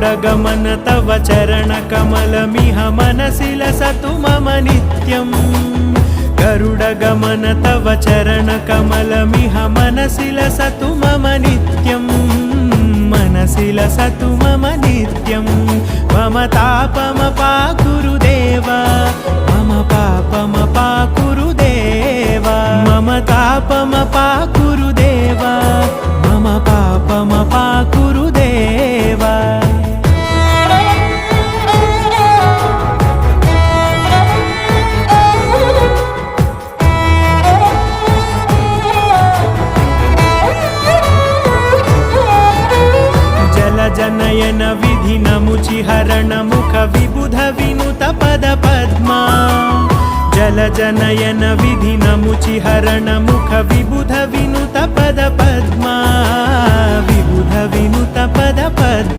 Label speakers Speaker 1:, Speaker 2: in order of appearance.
Speaker 1: गरुडगमन तव चरणकमलमिह मनसि लसतु मम नित्यम् गरुडगमन तव चरणकमलमिह मनसि लसतु मम नित्यम् मनसि लसतु मम नित्यम् मम तापमपाकुरु देव मम पापमपाकुरु देव मम तापमपाकुरु देव मम पापमपाकुरु देव जनयन विधि नमुचिहरण मुख विबुध विनुत पद पद्मा जल जनयन विधि नमुचिहरण मुख विबुध विनुत पद पद्मा विबुध विनुत पद पद्मा